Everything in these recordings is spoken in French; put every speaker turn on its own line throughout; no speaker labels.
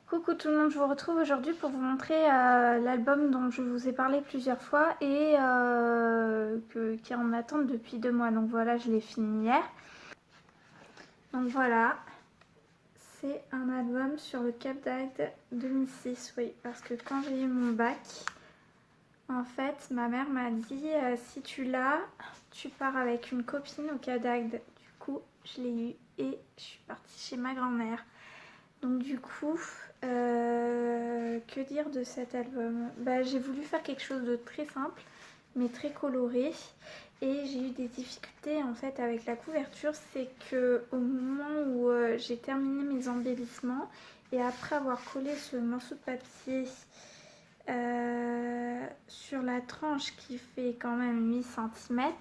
Coucou tout le monde, je vous retrouve aujourd'hui pour vous montrer l'album dont je vous ai parlé plusieurs fois et qui est en attente depuis 2 mois. Donc voilà, je l'ai fini hier. Donc voilà, c'est un album sur le Cap d'Agde 2006, oui, parce que quand j'ai eu mon bac, en fait, ma mère m'a dit si tu l'as, tu pars avec une copine au Cap d'Agde. Du coup, je l'ai eu et je suis partie chez ma grand-mère. Donc du coup, que dire de cet album? J'ai voulu faire quelque chose de très simple, mais très coloré. Et j'ai eu des difficultés en fait avec la couverture. C'est que au moment où j'ai terminé mes embellissements, et après avoir collé ce morceau de papier sur la tranche qui fait quand même 8 cm,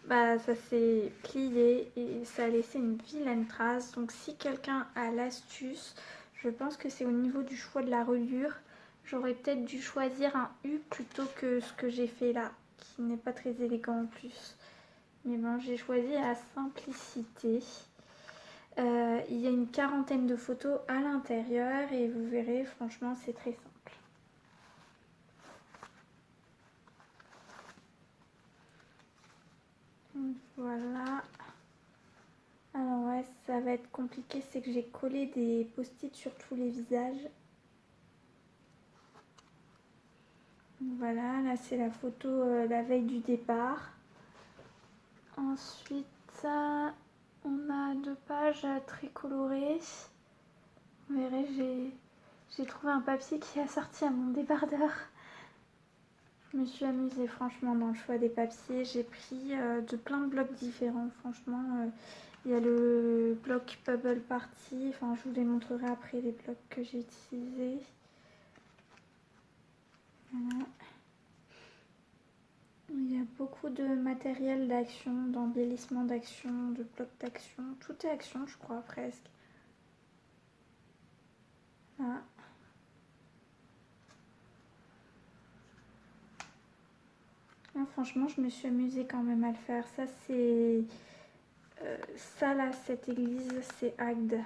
ça s'est plié et ça a laissé une vilaine trace. Donc si quelqu'un a l'astuce, je pense que c'est au niveau du choix de la reliure. J'aurais peut-être dû choisir un U plutôt que ce que j'ai fait là, qui n'est pas très élégant en plus. Mais bon, j'ai choisi la simplicité. Il y a une quarantaine de photos à l'intérieur et vous verrez, franchement, c'est très simple. Voilà. Alors ouais, ça va être compliqué, c'est que j'ai collé des post-it sur tous les visages. Voilà, là c'est la photo la veille du départ. Ensuite, on a 2 pages très colorées. Vous verrez, j'ai trouvé un papier qui a sorti à mon débardeur. Je me suis amusée franchement dans le choix des papiers. J'ai pris de plein de blocs différents, franchement. Il y a le bloc Bubble Party, enfin je vous les montrerai après les blocs que j'ai utilisés. Voilà. Il y a beaucoup de matériel d'action, d'embellissement d'action, de blocs d'action. Tout est action, je crois, presque. Voilà. Non, franchement, je me suis amusée quand même à le faire. Ça, c'est... ça, là, cette église, c'est Agde.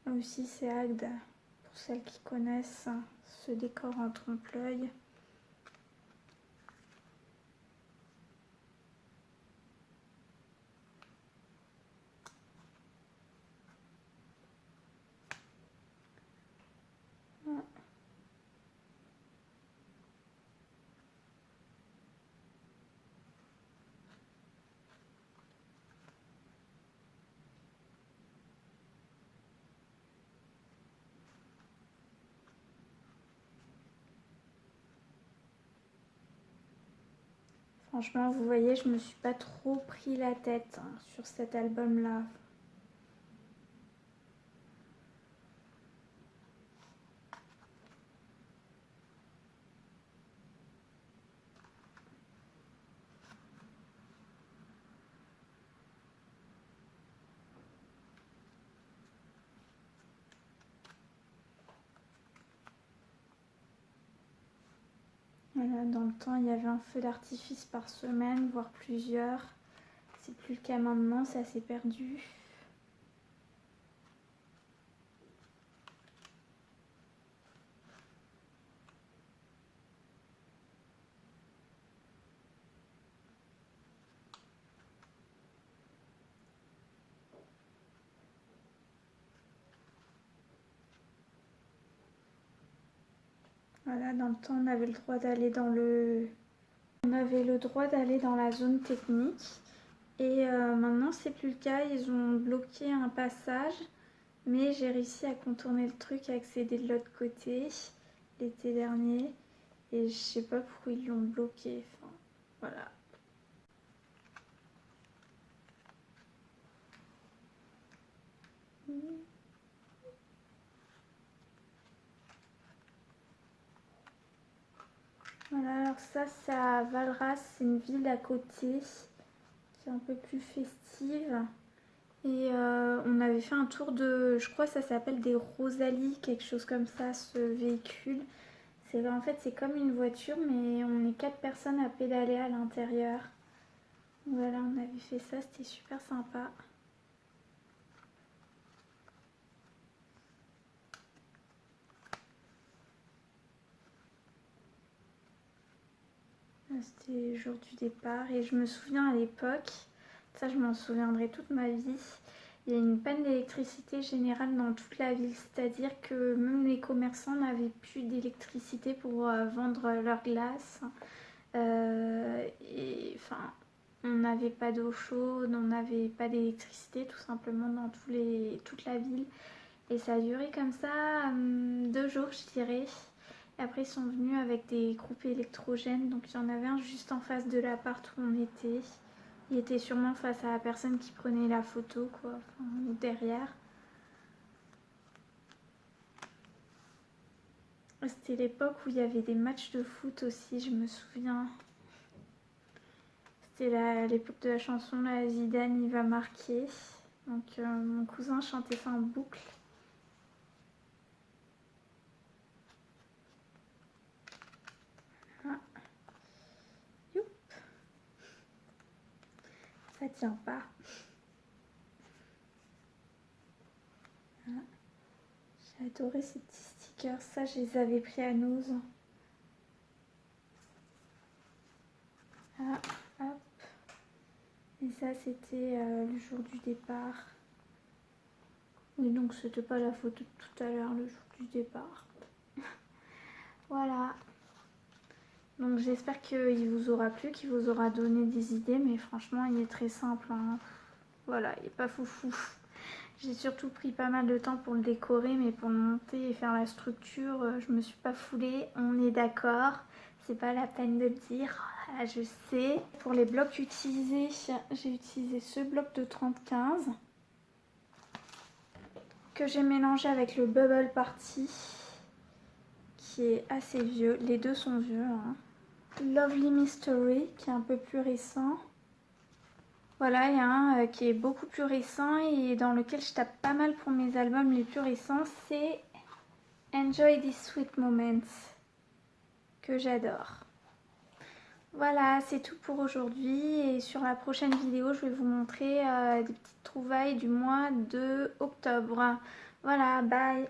Là aussi, c'est Agde. Pour celles qui connaissent ce décor en trompe-l'œil. Franchement, vous voyez, je me suis pas trop pris la tête sur cet album-là. Voilà, dans le temps, il y avait un feu d'artifice par semaine, voire plusieurs. C'est plus le cas maintenant, ça s'est perdu. Voilà, dans le temps, on avait le droit d'aller dans on avait le droit d'aller dans la zone technique. Et maintenant, c'est plus le cas. Ils ont bloqué un passage. Mais j'ai réussi à contourner le truc et accéder de l'autre côté l'été dernier. Et je sais pas pourquoi ils l'ont bloqué. Enfin, voilà. Voilà, alors ça c'est à Valras, c'est une ville à côté qui est un peu plus festive. Et on avait fait un tour de, je crois que ça s'appelle des Rosalies, quelque chose comme ça, ce véhicule. En fait c'est comme une voiture mais on est 4 personnes à pédaler à l'intérieur. Voilà, on avait fait ça, c'était super sympa. C'était le jour du départ et je me souviens à l'époque, ça je m'en souviendrai toute ma vie, il y a une panne d'électricité générale dans toute la ville, c'est-à-dire que même les commerçants n'avaient plus d'électricité pour vendre leurs glaces. Et enfin, on n'avait pas d'eau chaude, on n'avait pas d'électricité tout simplement dans toute la ville. Et ça a duré comme ça 2 jours, je dirais. Et après, ils sont venus avec des groupes électrogènes. Donc, il y en avait un juste en face de l'appart où on était. Il était sûrement face à la personne qui prenait la photo, quoi. Enfin, ou derrière. C'était l'époque où il y avait des matchs de foot aussi, je me souviens. C'était l'époque de la chanson là, Zidane, il va marquer. Donc, mon cousin chantait ça en boucle. Ça tient pas. J'ai adoré ces petits stickers. Ça, je les avais pris à Noz. Ah, hop. Et ça, c'était le jour du départ. Oui, donc c'était pas la photo de tout à l'heure, le jour du départ. Voilà. Donc j'espère qu'il vous aura plu, qu'il vous aura donné des idées. Mais franchement, il est très simple. Hein. Voilà, il n'est pas foufou. J'ai surtout pris pas mal de temps pour le décorer, mais pour le monter et faire la structure, je me suis pas foulée. On est d'accord, c'est pas la peine de le dire. Ah, je sais. Pour les blocs utilisés, j'ai utilisé ce bloc de 30-15 que j'ai mélangé avec le Bubble Party qui est assez vieux. Les deux sont vieux. Hein. Lovely Mystery qui est un peu plus récent. Voilà, il y a un qui est beaucoup plus récent et dans lequel je tape pas mal pour mes albums les plus récents, c'est Enjoy These Sweet Moments, que j'adore. Voilà, c'est tout pour aujourd'hui et sur la prochaine vidéo, je vais vous montrer des petites trouvailles du mois de octobre. Voilà, bye!